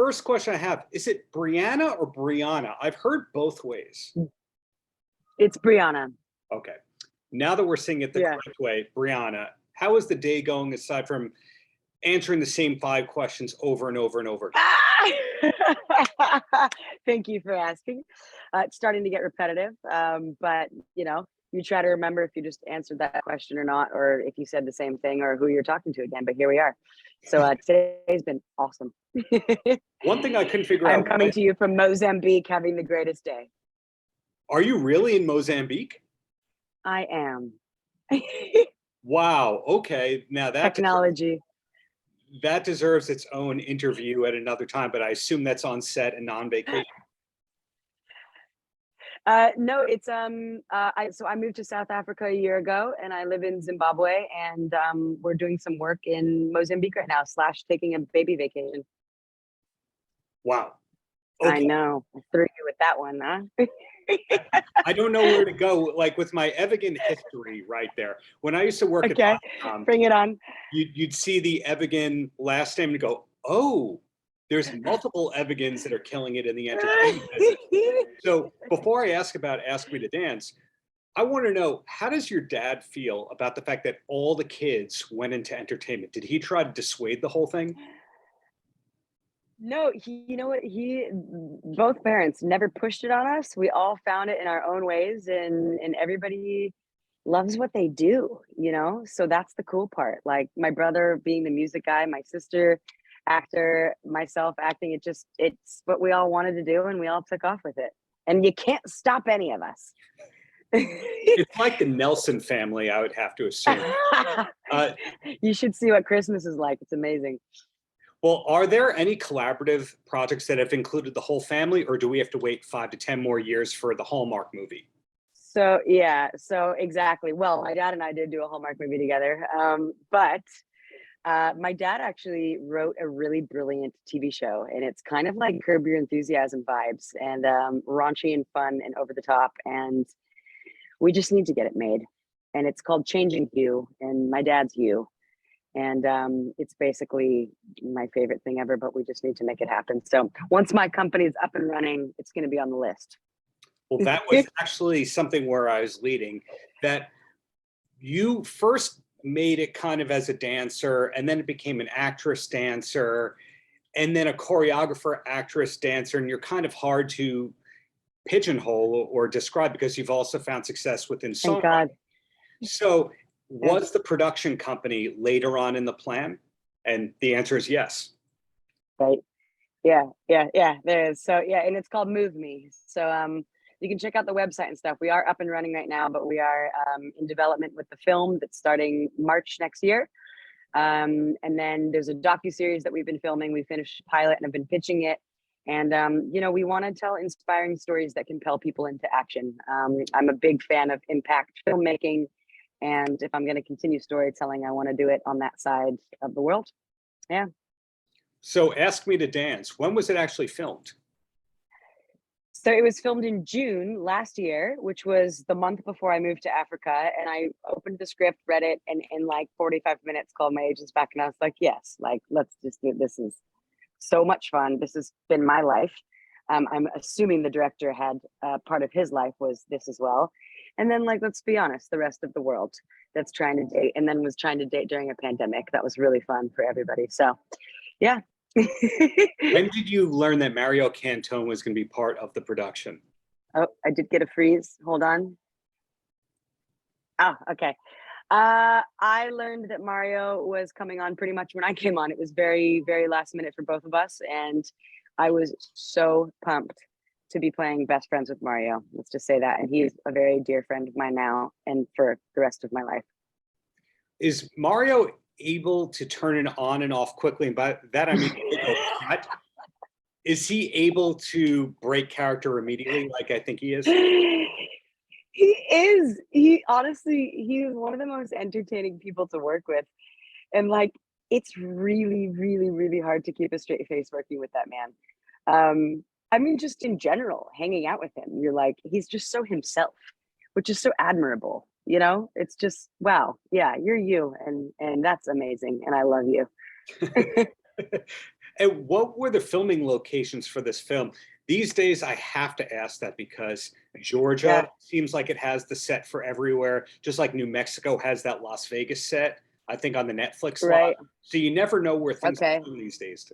first question I have, is it Briana or Briana? I've heard both ways. It's Briana. Okay. Now that we're saying it the correct way, Briana, how is the day going aside from answering the same 5 questions over and over and over again? Thank you for asking. It's starting to get repetitive, but you know, you try to remember if you just answered that question or not, or if you said the same thing, or who you're talking to again. But here we are. So today's been awesome. One thing I couldn't figure out. I'm coming to you from Mozambique, having the greatest day. Are you really in Mozambique? I am. Wow. Okay. Now that technology. That deserves its own interview at another time, but I assume that's on set and on vacation. No, it's so I moved to South Africa a year ago, and I live in Zimbabwe, and we're doing some work in Mozambique right now, / taking a baby vacation. Wow. Okay. I know. I threw you with that one, huh? I don't know where to go. Like with my Evigan history right there. When I used to work at bring it on. You'd see the Evigan last name and go, oh, there's multiple Evigans that are killing it in the entertainment business. So before I ask about Ask Me to Dance, I want to know, how does your dad feel about the fact that all the kids went into entertainment? Did he try to dissuade the whole thing? No, you know what, both parents never pushed it on us. We all found it in our own ways, and everybody loves what they do, you know? So that's the cool part. Like my brother being the music guy, my sister actor, myself acting, it's what we all wanted to do, and we all took off with it. And you can't stop any of us. It's like the Nelson family, I would have to assume. You should see what Christmas is like. It's amazing. Well, are there any collaborative projects that have included the whole family, or do we have to wait 5 to 10 more years for the Hallmark movie? So exactly. Well, my dad and I did do a Hallmark movie together, but my dad actually wrote a really brilliant TV show, and it's kind of like Curb Your Enthusiasm vibes, and raunchy and fun and over the top, and we just need to get it made. And it's called Changing Hue, and my dad's Hue. And it's basically my favorite thing ever, but we just need to make it happen. So once my company is up and running, it's going to be on the list. Well, that was actually something where I was leading, that you first made it kind of as a dancer, and then it became an actress dancer, and then a choreographer, actress dancer, and you're kind of hard to pigeonhole or describe because you've also found success within songwriting. Thank God. So was the production company later on in the plan? And the answer is yes. Right. Yeah. There is. So yeah, and it's called Move Me. So you can check out the website and stuff. We are up and running right now, but we are in development with the film that's starting March next year. And then there's a docuseries that we've been filming. We finished the pilot and have been pitching it. And you know, we want to tell inspiring stories that compel people into action. I'm a big fan of impact filmmaking. And if I'm going to continue storytelling, I want to do it on that side of the world. Yeah. So Ask Me to Dance, when was it actually filmed? So it was filmed in June last year, which was the month before I moved to Africa. And I opened the script, read it, and in like 45 minutes called my agents back, and I was like, yes, like, let's just do it. This is so much fun. This has been my life. I'm assuming the director had part of his life was this as well. And then, like, let's be honest, the rest of the world that's trying to date and then was trying to date during a pandemic. That was really fun for everybody. So, yeah. When did you learn that Mario Cantone was going to be part of the production? Oh, I did get a freeze. Hold on. Oh, okay. I learned that Mario was coming on pretty much when I came on. It was very, very last minute for both of us. And I was so pumped to be playing best friends with Mario. Let's just say that. And he's a very dear friend of mine now and for the rest of my life. Is Mario able to turn it on and off quickly? And by that, I mean, is he able to break character immediately like I think he is? He is. He honestly, he's one of the most entertaining people to work with. And like, it's really, really, really hard to keep a straight face working with that man. I mean, just in general, hanging out with him, you're like, he's just so himself, which is so admirable. You know, it's just, wow. Yeah, you're you. And that's amazing. And I love you. And what were the filming locations for this film? These days, I have to ask that because Yeah, Georgia seems like it has the set for everywhere, just like New Mexico has that Las Vegas set, I think on the Netflix lot. right. So you never know where things are Okay. filmed these days.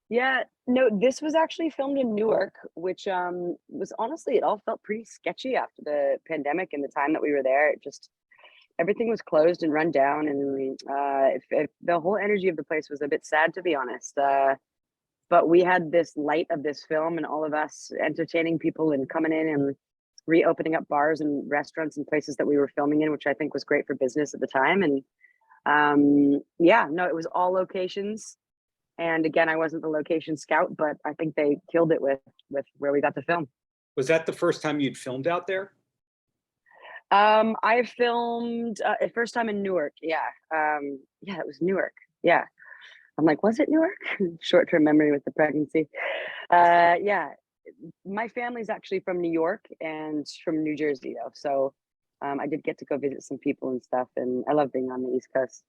Yeah, no, this was actually filmed in Newark, which was honestly, it all felt pretty sketchy after the pandemic and the time that we were there. It just everything was closed and run down, and the whole energy of the place was a bit sad, to be honest. But we had this light of this film, and all of us entertaining people and coming in and reopening up bars and restaurants and places that we were filming in, which I think was great for business at the time. And yeah, no, it was all locations. And again, I wasn't the location scout, but I think they killed it with where we got to film. Was that the first time you'd filmed out there? I filmed first time in Newark. Yeah, yeah, it was Newark. Yeah, I'm like, was it Newark? Short-term memory with the pregnancy. Yeah, my family's actually from New York and from New Jersey though, so I did get to go visit some people and stuff, and I love being on the East Coast.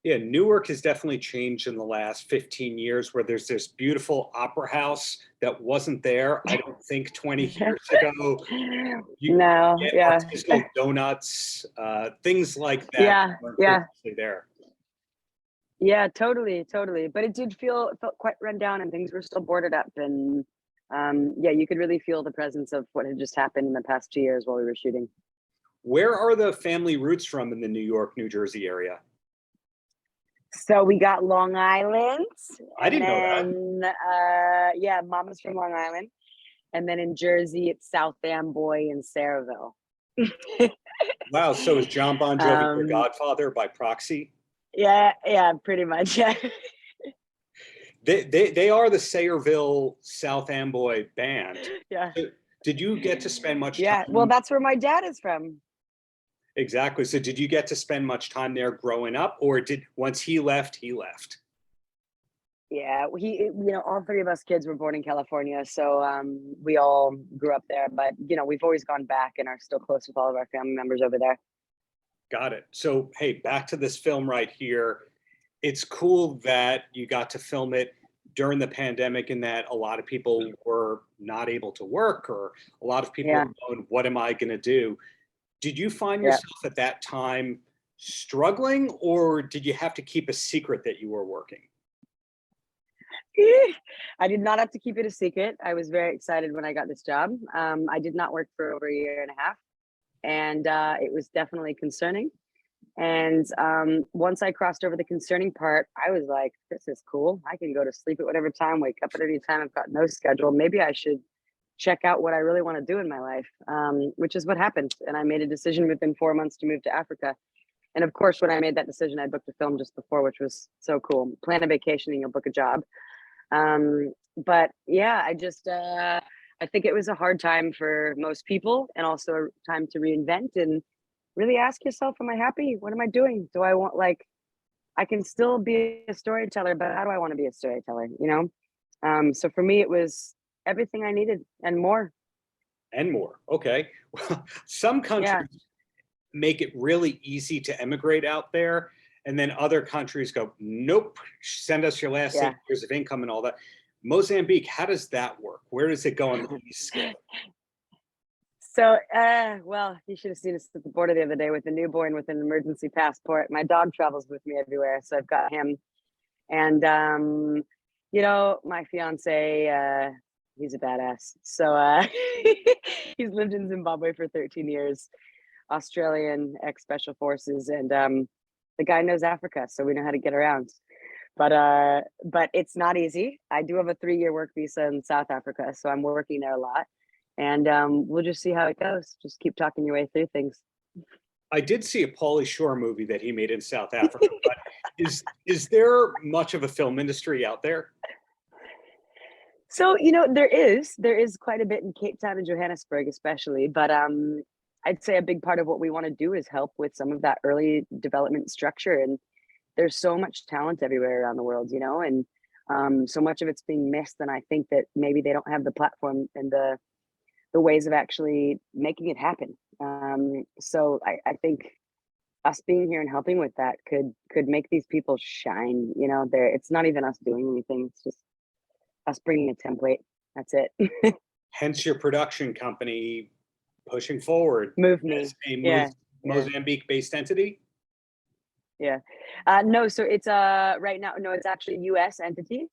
Yeah, Newark has definitely changed in the last 15 years where there's this beautiful opera house that wasn't there, I don't think 20 years ago. You No, get yeah, artisanal donuts, things like that yeah, weren't yeah. previously there. Yeah, totally, totally. But it felt quite run down and things were still boarded up. And yeah, you could really feel the presence of what had just happened in the past 2 years while we were shooting. Where are the family roots from in the New York, New Jersey area? So we got Long Island, I and didn't know that. then yeah, Mama's from Long Island. And then in Jersey, it's South Amboy and Saraville. Wow, so is John Bon Jovi your um, godfather by proxy? yeah, yeah, pretty much. Yeah. They are the Sayreville South Amboy band. Yeah. So did you get to spend much Yeah. Well, time? that's where my dad is from. Exactly. So did you get to spend much time there growing up, or did once he left, he left? Yeah, all three of us kids were born in California, so we all grew up there. But we've always gone back and are still close with all of our family members over there. Got it. So hey, back to this film right here. It's cool that you got to film it during the pandemic and that a lot of people were not able to work, or a lot of people Yeah, were going, what am I going to do? Did you find yeah. yourself at that time struggling, or did you have to keep a secret that you were working? I did not have to keep it a secret. I was very excited when I got this job. I did not work for over a year and a half, and it was definitely concerning. And once I crossed over the concerning part, I was like, this is cool. I can go to sleep at whatever time, wake up at any time. I've got no schedule. Maybe I should check out what I really want to do in my life, which is what happened. And I made a decision within 4 months to move to Africa. And of course, when I made that decision, I booked a film just before, which was so cool. Plan a vacation and you'll book a job. But yeah, I think it was a hard time for most people, and also a time to reinvent and really ask yourself, am I happy? What am I doing? Do I want, like, I can still be a storyteller, but how do I want to be a storyteller? So for me, it was everything I needed and more. And more. Okay. Well, some Yeah. countries make it really easy to emigrate out there. And then other countries go, nope, send us your last Yeah. 8 years of income and all that. Mozambique, how does that work? Where does it go on the scale? So, well, you should have seen us at the border the other day with a newborn with an emergency passport. My dog travels with me everywhere, so I've got him. And my fiance, he's a badass. So he's lived in Zimbabwe for 13 years, Australian ex-special forces, and the guy knows Africa, so we know how to get around. But it's not easy. I do have a 3-year work visa in South Africa, so I'm working there a lot. And we'll just see how it goes. Just keep talking your way through things. I did see a Pauly Shore movie that he made in South Africa, but is there much of a film industry out there? So, there is quite a bit in Cape Town and Johannesburg, especially. But I'd say a big part of what we want to do is help with some of that early development structure. And there's so much talent everywhere around the world, and so much of it's being missed. And I think that maybe they don't have the platform and the ways of actually making it happen. So I think us being here and helping with that could make these people shine. You know, it's not even us doing anything. It's just us bringing a template. That's it. Hence your production company pushing forward Move Me. as a Yeah. Mozambique-based entity. Yeah. No, so it's right now, no, it's actually a US entity.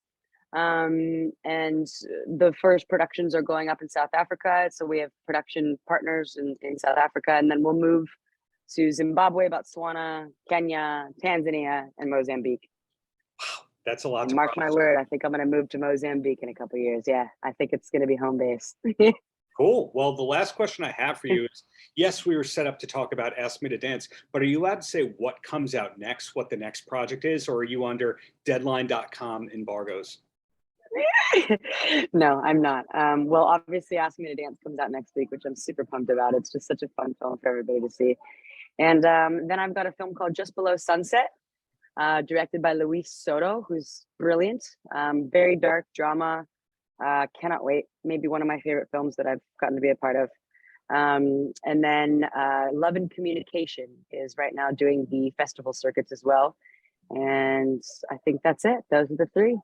And the first productions are going up in South Africa. So we have production partners in South Africa, and then we'll move to Zimbabwe, Botswana, Kenya, Tanzania, and Mozambique. Wow, that's a lot. And mark my word, I think I'm going to move to Mozambique in a couple of years. Yeah, I think it's going to be home base. Cool. Well, the last question I have for you is, yes, we were set up to talk about Ask Me to Dance, but are you allowed to say what comes out next, what the next project is, or are you under deadline.com embargoes? No, I'm not. Well, obviously Ask Me to Dance comes out next week, which I'm super pumped about. It's just such a fun film for everybody to see. And then I've got a film called Just Below Sunset, directed by Luis Soto, who's brilliant. Very dark drama. Cannot wait. Maybe one of my favorite films that I've gotten to be a part of. And then Love and Communication is right now doing the festival circuits as well. And I think that's it. Those are the three.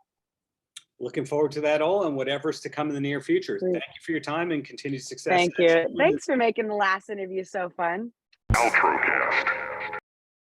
Looking forward to that all and whatever's to come in the near future. Thank you for your time and continued success. Thank you. Thanks for making the last interview so fun. Paltrocast.